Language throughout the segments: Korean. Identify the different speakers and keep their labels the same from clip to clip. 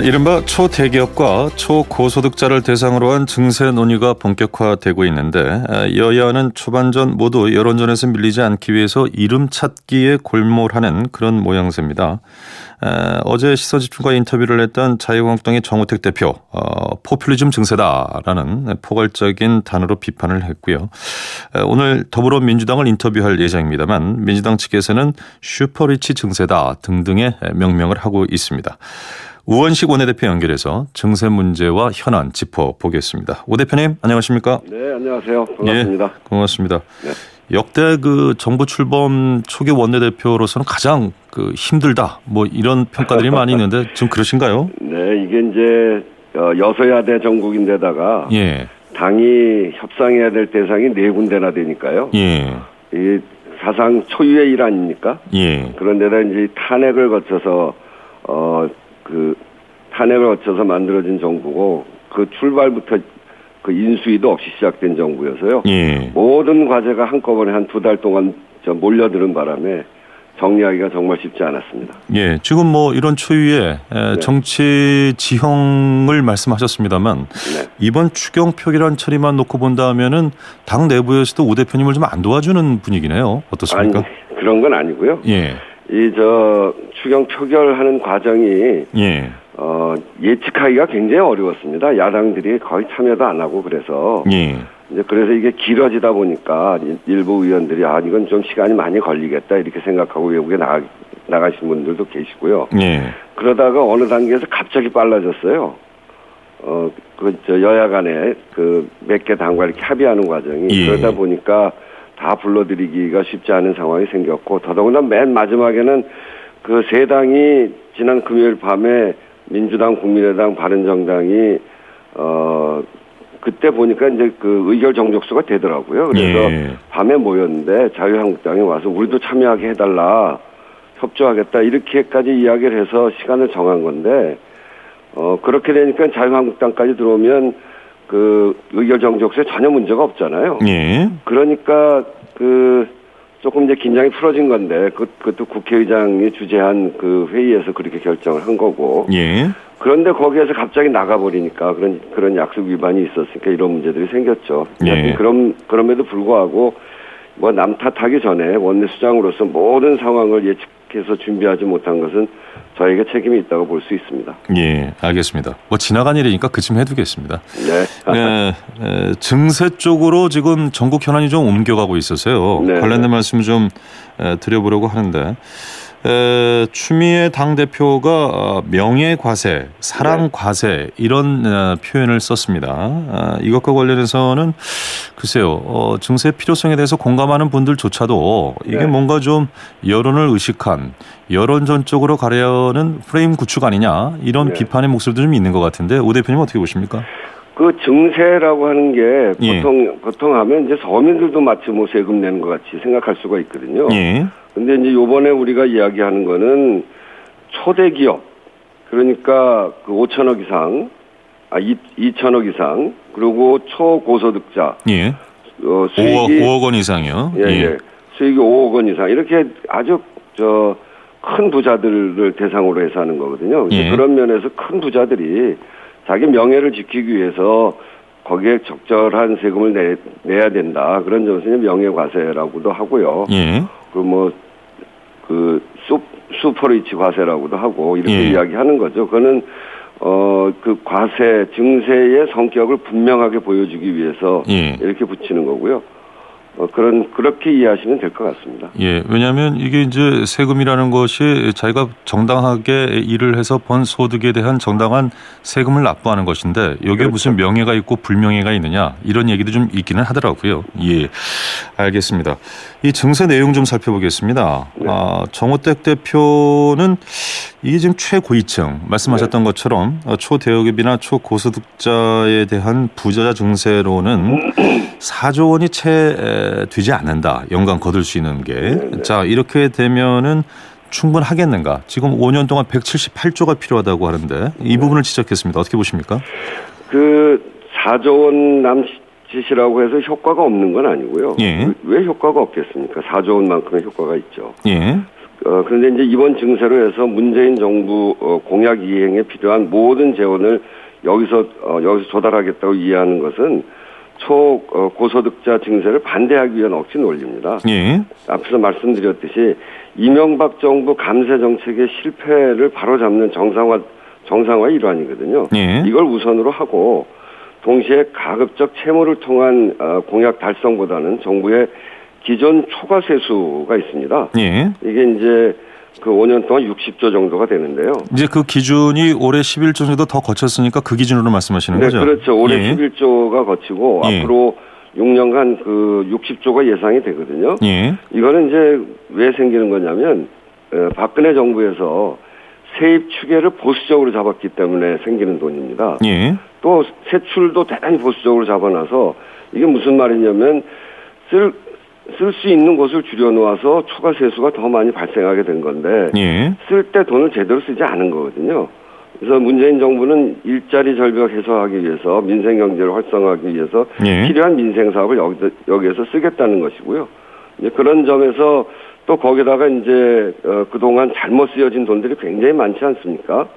Speaker 1: 이른바 초대기업과 초고소득자를 대상으로 한 증세 논의가 본격화되고 있는데 여야는 초반전 모두 여론전에서 밀리지 않기 위해서 이름 찾기에 골몰하는 그런 모양새입니다. 어제 시선집중과 인터뷰를 했던 자유한국당의 정우택 대표 포퓰리즘 증세다라는 포괄적인 단어로 비판을 했고요. 오늘 더불어민주당을 인터뷰할 예정입니다만 민주당 측에서는 슈퍼리치 증세다 등등의 명명을 하고 있습니다. 우원식 원내대표 연결해서 증세 문제와 현안 짚어보겠습니다. 오 대표님 안녕하십니까?
Speaker 2: 네, 안녕하세요. 반갑습니다.
Speaker 1: 예, 고맙습니다.
Speaker 2: 네.
Speaker 1: 역대 정부 출범 초기 원내대표로서는 가장 힘들다 뭐 이런 평가들이 많이 있는데 좀 그러신가요?
Speaker 2: 네, 이게 이제 여소야대 정국인데다가
Speaker 1: 예.
Speaker 2: 당이 협상해야 될 대상이 네 군데나 되니까요.
Speaker 1: 예.
Speaker 2: 이 사상 초유의 일 아닙니까?
Speaker 1: 예.
Speaker 2: 그런데다 이제 탄핵을 거쳐서 탄핵을 거쳐서 만들어진 정부고 그 출발부터 그 인수위도 없이 시작된 정부여서요.
Speaker 1: 예.
Speaker 2: 모든 과제가 한꺼번에 한 2달 동안 좀 몰려드는 바람에 정리하기가 정말 쉽지 않았습니다.
Speaker 1: 예. 지금 뭐 이런 초유의 정치 지형을 말씀하셨습니다만
Speaker 2: 네.
Speaker 1: 이번 추경표결안 처리만 놓고 본다면은 당 내부에서도 오 대표님을 좀 안 도와주는 분위기네요. 어떻습니까?
Speaker 2: 아니, 그런 건 아니고요.
Speaker 1: 예.
Speaker 2: 추경 표결하는 과정이
Speaker 1: 예.
Speaker 2: 예측하기가 굉장히 어려웠습니다. 야당들이 거의 참여도 안 하고 그래서
Speaker 1: 예.
Speaker 2: 그래서 이게 길어지다 보니까 일부 의원들이 이건 좀 시간이 많이 걸리겠다 이렇게 생각하고 외국에 나가신 분들도 계시고요.
Speaker 1: 예.
Speaker 2: 그러다가 어느 단계에서 갑자기 빨라졌어요. 여야 간에 몇 개 당과 이렇게 합의하는 과정이
Speaker 1: 예.
Speaker 2: 그러다 보니까 다 불러들이기가 쉽지 않은 상황이 생겼고 더더군다나 맨 마지막에는 그 세 당이 지난 금요일 밤에 민주당, 국민의당, 바른정당이 그때 보니까 이제 의결 정족수가 되더라고요. 그래서
Speaker 1: 예.
Speaker 2: 밤에 모였는데 자유한국당이 와서 우리도 참여하게 해달라, 협조하겠다 이렇게까지 이야기를 해서 시간을 정한 건데 그렇게 되니까 자유한국당까지 들어오면 의결 정족수에 전혀 문제가 없잖아요.
Speaker 1: 예.
Speaker 2: 그러니까 조금 이제 긴장이 풀어진 건데 그것도 국회의장이 주재한 회의에서 그렇게 결정을 한 거고.
Speaker 1: 예.
Speaker 2: 그런데 거기에서 갑자기 나가버리니까 그런 약속 위반이 있었으니까 이런 문제들이 생겼죠.
Speaker 1: 예.
Speaker 2: 그럼에도 불구하고 뭐 남 탓하기 전에 원내수장으로서 모든 상황을 예측해서 준비하지 못한 것은 저에게 책임이 있다고 볼 수 있습니다.
Speaker 1: 예, 알겠습니다. 뭐 지나간 일이니까 그쯤 해두겠습니다.
Speaker 2: 네.
Speaker 1: 증세 쪽으로 지금 전국 현안이 좀 옮겨가고 있어서요.
Speaker 2: 네.
Speaker 1: 관련된 말씀 좀 드려보려고 하는데 추미애 당대표가 명예과세, 사랑과세 이런 표현을 썼습니다. 이것과 관련해서는 글쎄요. 증세 필요성에 대해서 공감하는 분들조차도 이게
Speaker 2: 네.
Speaker 1: 뭔가 좀 여론을 의식한 여론전 쪽으로 가려는 프레임 구축 아니냐 이런
Speaker 2: 네.
Speaker 1: 비판의 목소리도 좀 있는 것 같은데 오 대표님 어떻게 보십니까?
Speaker 2: 증세라고 하는 게
Speaker 1: 예.
Speaker 2: 보통 하면 이제 서민들도 마치 뭐 세금 내는 것 같이 생각할 수가 있거든요.
Speaker 1: 예.
Speaker 2: 근데 이제 요번에 우리가 이야기하는 거는 초대기업, 그러니까 5천억 이상, 2천억 이상, 그리고 초고소득자.
Speaker 1: 예.
Speaker 2: 수익이
Speaker 1: 5억 원 이상이요.
Speaker 2: 예. 수익이 5억 원 이상. 이렇게 아주 큰 부자들을 대상으로 해서 하는 거거든요.
Speaker 1: 예.
Speaker 2: 그런 면에서 큰 부자들이 자기 명예를 지키기 위해서 거기에 적절한 세금을 내야 된다. 그런 점에서 명예과세라고도 하고요.
Speaker 1: 예.
Speaker 2: 슈퍼리치 과세라고도 하고 이렇게
Speaker 1: 예.
Speaker 2: 이야기하는 거죠. 그거는 과세 증세의 성격을 분명하게 보여주기 위해서
Speaker 1: 예.
Speaker 2: 이렇게 붙이는 거고요. 그렇게 이해하시면 될 것 같습니다.
Speaker 1: 예, 왜냐하면 이게 이제 세금이라는 것이 자기가 정당하게 일을 해서 번 소득에 대한 정당한 세금을 납부하는 것인데 여기에
Speaker 2: 그렇죠.
Speaker 1: 무슨 명예가 있고 불명예가 있느냐 이런 얘기도 좀 있기는 하더라고요. 예, 알겠습니다. 이 증세 내용 좀 살펴보겠습니다.
Speaker 2: 네.
Speaker 1: 정우택 대표는 이게 지금 최고위층 말씀하셨던 것처럼 초대기업이나 초고소득자에 대한 부자자 증세로는 4조 원이 채 되지 않는다. 연간 거둘 수 있는 게.
Speaker 2: 네. 자,
Speaker 1: 이렇게 되면은 충분하겠는가? 지금 5년 동안 178조가 필요하다고 하는데 이 부분을 지적했습니다. 어떻게 보십니까?
Speaker 2: 4조 원 남짓이라고 해서 효과가 없는 건 아니고요.
Speaker 1: 예.
Speaker 2: 왜 효과가 없겠습니까? 4조 원만큼의 효과가 있죠.
Speaker 1: 예.
Speaker 2: 그런데 이제 이번 증세로 해서 문재인 정부 공약 이행에 필요한 모든 재원을 여기서 조달하겠다고 이해하는 것은 고소득자 증세를 반대하기 위한 억지 논리입니다.
Speaker 1: 예.
Speaker 2: 앞서 말씀드렸듯이 이명박 정부 감세 정책의 실패를 바로잡는 정상화의 일환이거든요.
Speaker 1: 예.
Speaker 2: 이걸 우선으로 하고 동시에 가급적 채무를 통한 공약 달성보다는 정부의 기존 초과 세수가 있습니다.
Speaker 1: 예.
Speaker 2: 이게 이제 그 5년 동안 60조 정도가 되는데요.
Speaker 1: 이제 그 기준이 올해 11조 정도 더 거쳤으니까 그 기준으로 말씀하시는
Speaker 2: 네,
Speaker 1: 거죠?
Speaker 2: 그렇죠. 올해
Speaker 1: 예.
Speaker 2: 11조가 거치고
Speaker 1: 예.
Speaker 2: 앞으로 6년간 그 60조가 예상이 되거든요.
Speaker 1: 예.
Speaker 2: 이거는 이제 왜 생기는 거냐면 박근혜 정부에서 세입 추계를 보수적으로 잡았기 때문에 생기는 돈입니다.
Speaker 1: 예.
Speaker 2: 또 세출도 대단히 보수적으로 잡아놔서 이게 무슨 말이냐면 쓸 수 있는 곳을 줄여놓아서 초과 세수가 더 많이 발생하게 된 건데
Speaker 1: 예.
Speaker 2: 쓸 때 돈을 제대로 쓰지 않은 거거든요. 그래서 문재인 정부는 일자리 절벽 해소하기 위해서 민생 경제를 활성화하기 위해서
Speaker 1: 예.
Speaker 2: 필요한 민생 사업을 여기에서 쓰겠다는 것이고요. 이제 그런 점에서 또 거기다가 이제 그동안 잘못 쓰여진 돈들이 굉장히 많지 않습니까?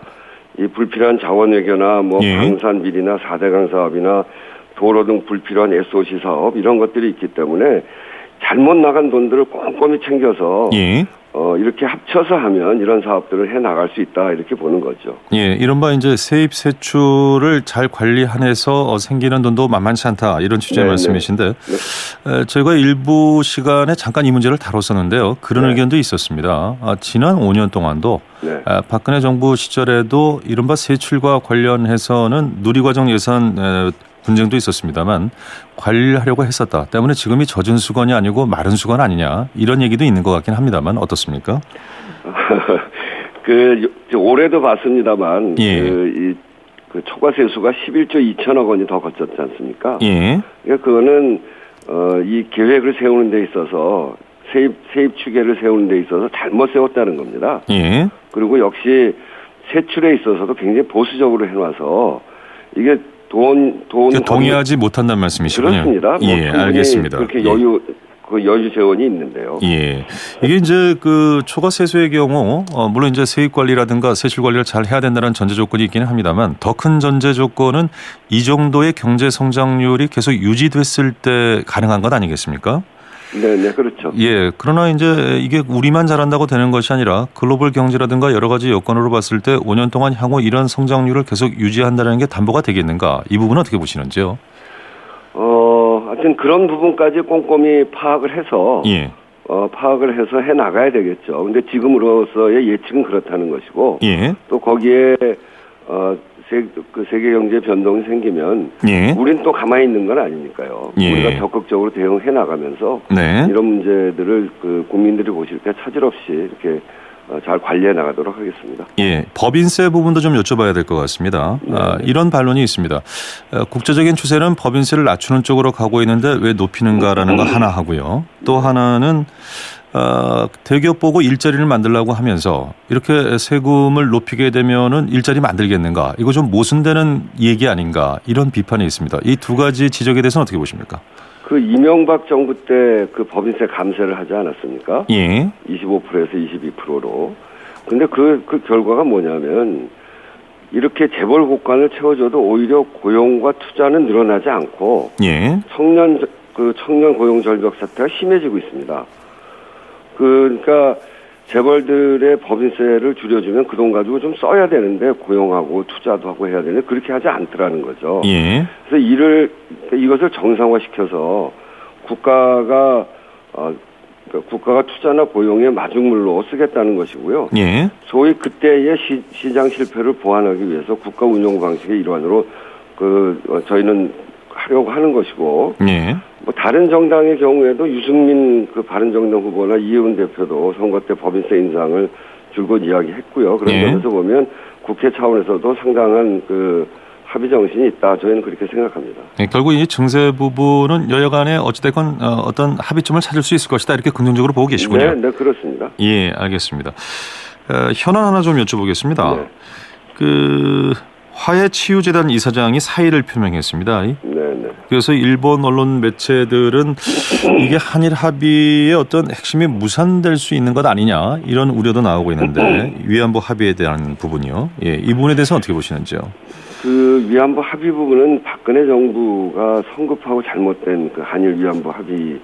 Speaker 2: 이 불필요한 자원 외교나 뭐
Speaker 1: 예.
Speaker 2: 방산 비리나 4대강 사업이나 도로 등 불필요한 SOC 사업 이런 것들이 있기 때문에 잘못 나간 돈들을 꼼꼼히 챙겨서
Speaker 1: 예.
Speaker 2: 이렇게 합쳐서 하면 이런 사업들을 해 나갈 수 있다 이렇게 보는 거죠.
Speaker 1: 예, 이른바 이제 세입 세출을 잘 관리해서 생기는 돈도 만만치 않다 이런 취지의
Speaker 2: 네,
Speaker 1: 말씀이신데
Speaker 2: 네.
Speaker 1: 저희가 일부 시간에 잠깐 이 문제를 다뤘었는데요. 그런
Speaker 2: 네.
Speaker 1: 의견도 있었습니다. 지난 5년 동안도
Speaker 2: 네.
Speaker 1: 박근혜 정부 시절에도 이른바 세출과 관련해서는 누리과정 예산 분쟁도 있었습니다만 관리를 하려고 했었다. 때문에 지금이 젖은 수건이 아니고 마른 수건 아니냐 이런 얘기도 있는 것 같긴 합니다만 어떻습니까?
Speaker 2: 올해도 봤습니다만
Speaker 1: 예.
Speaker 2: 그 초과 세수가 11조 2천억 원이 더 거쳤지 않습니까?
Speaker 1: 예.
Speaker 2: 그러니까 그거는 이 계획을 세우는 데 있어서 세입 추계를 세우는 데 있어서 잘못 세웠다는 겁니다.
Speaker 1: 예.
Speaker 2: 그리고 역시 세출에 있어서도 굉장히 보수적으로 해놔서 이게 돈
Speaker 1: 동의하지 못한다는 말씀이시군요.
Speaker 2: 그렇습니다.
Speaker 1: 예,
Speaker 2: 뭐
Speaker 1: 알겠습니다.
Speaker 2: 그렇게
Speaker 1: 예.
Speaker 2: 여유 재원이 있는데요.
Speaker 1: 예. 이게 이제 그 초과 세수의 경우 물론 이제 세입 관리라든가 세출 관리를 잘 해야 된다는 전제 조건이 있기는 합니다만 더 큰 전제 조건은 이 정도의 경제 성장률이 계속 유지됐을 때 가능한 것 아니겠습니까?
Speaker 2: 네, 그렇죠.
Speaker 1: 예. 그러나 이제 이게 우리만 잘한다고 되는 것이 아니라 글로벌 경제라든가 여러 가지 여건으로 봤을 때 5년 동안 향후 이런 성장률을 계속 유지한다는 게 담보가 되겠는가? 이 부분은 어떻게 보시는지요?
Speaker 2: 하여튼 그런 부분까지 꼼꼼히 파악을 해서
Speaker 1: 예.
Speaker 2: 파악을 해서 해 나가야 되겠죠. 근데 지금으로서의 예측은 그렇다는 것이고
Speaker 1: 예.
Speaker 2: 또 거기에 세계 경제 변동이 생기면
Speaker 1: 예.
Speaker 2: 우린 또 가만히 있는 건 아니니까요.
Speaker 1: 예.
Speaker 2: 우리가 적극적으로 대응해 나가면서
Speaker 1: 네.
Speaker 2: 이런 문제들을 국민들이 보실 때 차질 없이 이렇게 잘 관리해 나가도록 하겠습니다.
Speaker 1: 예, 법인세 부분도 좀 여쭤봐야 될 것 같습니다.
Speaker 2: 네.
Speaker 1: 이런 반론이 있습니다. 국제적인 추세는 법인세를 낮추는 쪽으로 가고 있는데 왜 높이는가라는 거 하나 하고요. 또 하나는 대기업 보고 일자리를 만들려고 하면서 이렇게 세금을 높이게 되면은 일자리 만들겠는가? 이거 좀 모순되는 얘기 아닌가? 이런 비판이 있습니다. 이 두 가지 지적에 대해서는 어떻게 보십니까?
Speaker 2: 그 이명박 정부 때 그 법인세 감세를 하지 않았습니까?
Speaker 1: 예.
Speaker 2: 25%에서 22%로. 근데 그 결과가 뭐냐면 이렇게 재벌 곳간을 채워줘도 오히려 고용과 투자는 늘어나지 않고
Speaker 1: 예.
Speaker 2: 청년 고용 절벽 사태가 심해지고 있습니다. 그러니까 재벌들의 법인세를 줄여주면 그 돈 가지고 좀 써야 되는데 고용하고 투자도 하고 해야 되는데 그렇게 하지 않더라는 거죠.
Speaker 1: 예.
Speaker 2: 그래서 이것을 정상화시켜서 국가가 투자나 고용의 마중물로 쓰겠다는 것이고요.
Speaker 1: 예.
Speaker 2: 소위 그때의 시장 실패를 보완하기 위해서 국가 운영 방식의 일환으로 저희는 하려고 하는 것이고.
Speaker 1: 예.
Speaker 2: 뭐 다른 정당의 경우에도 유승민 바른정당 후보나 이혜훈 대표도 선거 때 법인세 인상을 줄곧 이야기했고요. 그런
Speaker 1: 예.
Speaker 2: 점에서 보면 국회 차원에서도 상당한 합의 정신이 있다. 저희는 그렇게 생각합니다.
Speaker 1: 네, 결국 이 증세 부분은 여야 간에 어찌됐건 어떤 합의점을 찾을 수 있을 것이다. 이렇게 긍정적으로 보고 계시군요.
Speaker 2: 네, 그렇습니다.
Speaker 1: 예, 알겠습니다. 현안 하나 좀 여쭤보겠습니다.
Speaker 2: 네.
Speaker 1: 화해치유재단 이사장이 사의를 표명했습니다.
Speaker 2: 네.
Speaker 1: 그래서 일본 언론 매체들은 이게 한일 합의의 어떤 핵심이 무산될 수 있는 것 아니냐 이런 우려도 나오고 있는데 위안부 합의에 대한 부분이요. 예, 이 부분에 대해서 어떻게 보시는지요?
Speaker 2: 그 위안부 합의 부분은 박근혜 정부가 성급하고 잘못된 그 한일 위안부 합의에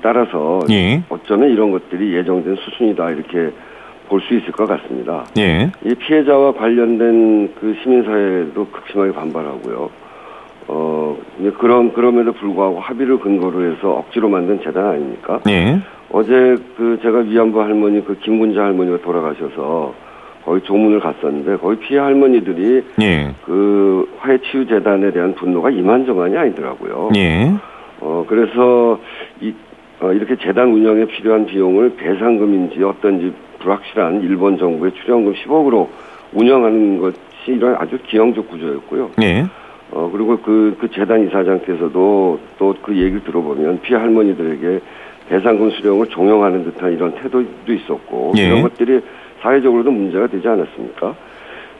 Speaker 2: 따라서
Speaker 1: 예.
Speaker 2: 어쩌면 이런 것들이 예정된 수순이다 이렇게 볼 수 있을 것 같습니다.
Speaker 1: 예.
Speaker 2: 이 피해자와 관련된 그 시민사회도 극심하게 반발하고요. 그럼에도 불구하고 합의를 근거로 해서 억지로 만든 재단 아닙니까?
Speaker 1: 예.
Speaker 2: 어제 그 제가 위안부 할머니 그 김군자 할머니가 돌아가셔서 거기 조문을 갔었는데 거기 피해 할머니들이
Speaker 1: 예.
Speaker 2: 그 화해치유재단에 대한 분노가 이만저만이 아니더라고요.
Speaker 1: 예.
Speaker 2: 그래서 이렇게 재단 운영에 필요한 비용을 배상금인지 어떤지 불확실한 일본 정부의 출연금 10억으로 운영하는 것이 이런 아주 기형적 구조였고요.
Speaker 1: 예.
Speaker 2: 그리고 그 재단 이사장께서도 또 그 얘기를 들어보면 피해 할머니들에게 배상금 수령을 종용하는 듯한 이런 태도도 있었고
Speaker 1: 예.
Speaker 2: 이런 것들이 사회적으로도 문제가 되지 않았습니까?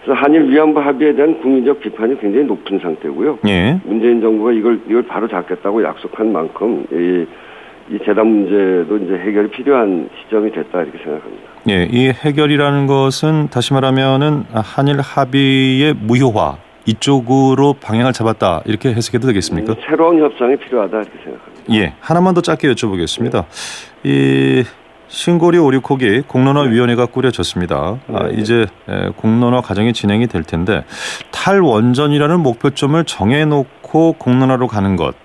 Speaker 2: 그래서 한일 위안부 합의에 대한 국민적 비판이 굉장히 높은 상태고요.
Speaker 1: 예.
Speaker 2: 문재인 정부가 이걸 바로 잡겠다고 약속한 만큼 이 재단 문제도 이제 해결이 필요한 시점이 됐다 이렇게 생각합니다.
Speaker 1: 예, 이 해결이라는 것은 다시 말하면은 한일 합의의 무효화 이쪽으로 방향을 잡았다 이렇게 해석해도 되겠습니까?
Speaker 2: 새로운 협상이 필요하다 이렇게 생각합니다.
Speaker 1: 예, 하나만 더 짧게 여쭤보겠습니다. 이 신고리 오류콕이 공론화위원회가 꾸려졌습니다. 이제 공론화 과정이 진행이 될 텐데 탈원전이라는 목표점을 정해놓고 공론화로 가는 것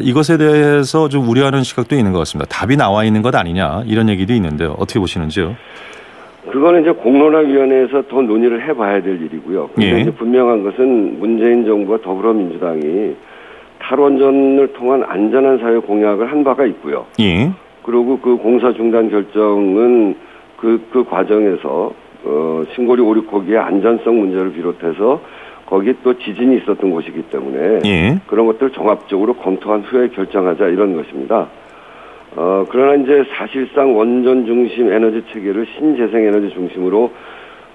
Speaker 1: 이것에 대해서 좀 우려하는 시각도 있는 것 같습니다. 답이 나와 있는 것 아니냐 이런 얘기도 있는데요. 어떻게 보시는지요?
Speaker 2: 그거는 이제 공론화위원회에서 더 논의를 해봐야 될 일이고요. 근데
Speaker 1: 예.
Speaker 2: 이제 분명한 것은 문재인 정부와 더불어민주당이 탈원전을 통한 안전한 사회 공약을 한 바가 있고요.
Speaker 1: 예.
Speaker 2: 그리고 그 공사 중단 결정은 그 과정에서 신고리 오류코기의 안전성 문제를 비롯해서 거기 또 지진이 있었던 곳이기 때문에
Speaker 1: 예.
Speaker 2: 그런 것들을 종합적으로 검토한 후에 결정하자 이런 것입니다. 그러나 이제 사실상 원전 중심 에너지 체계를 신재생 에너지 중심으로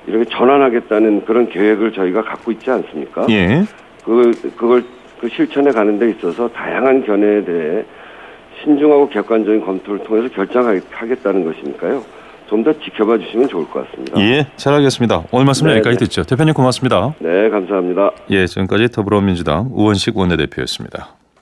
Speaker 2: 이렇게 전환하겠다는 그런 계획을 저희가 갖고 있지 않습니까?
Speaker 1: 예.
Speaker 2: 그걸 실천해 가는 데 있어서 다양한 견해에 대해 신중하고 객관적인 검토를 통해서 결정하겠다는 것이니까요. 좀 더 지켜봐 주시면 좋을 것 같습니다.
Speaker 1: 예, 잘 알겠습니다. 오늘 말씀 여기까지 듣죠. 대표님 고맙습니다.
Speaker 2: 네, 감사합니다.
Speaker 1: 예, 지금까지 더불어민주당 우원식 원내대표였습니다.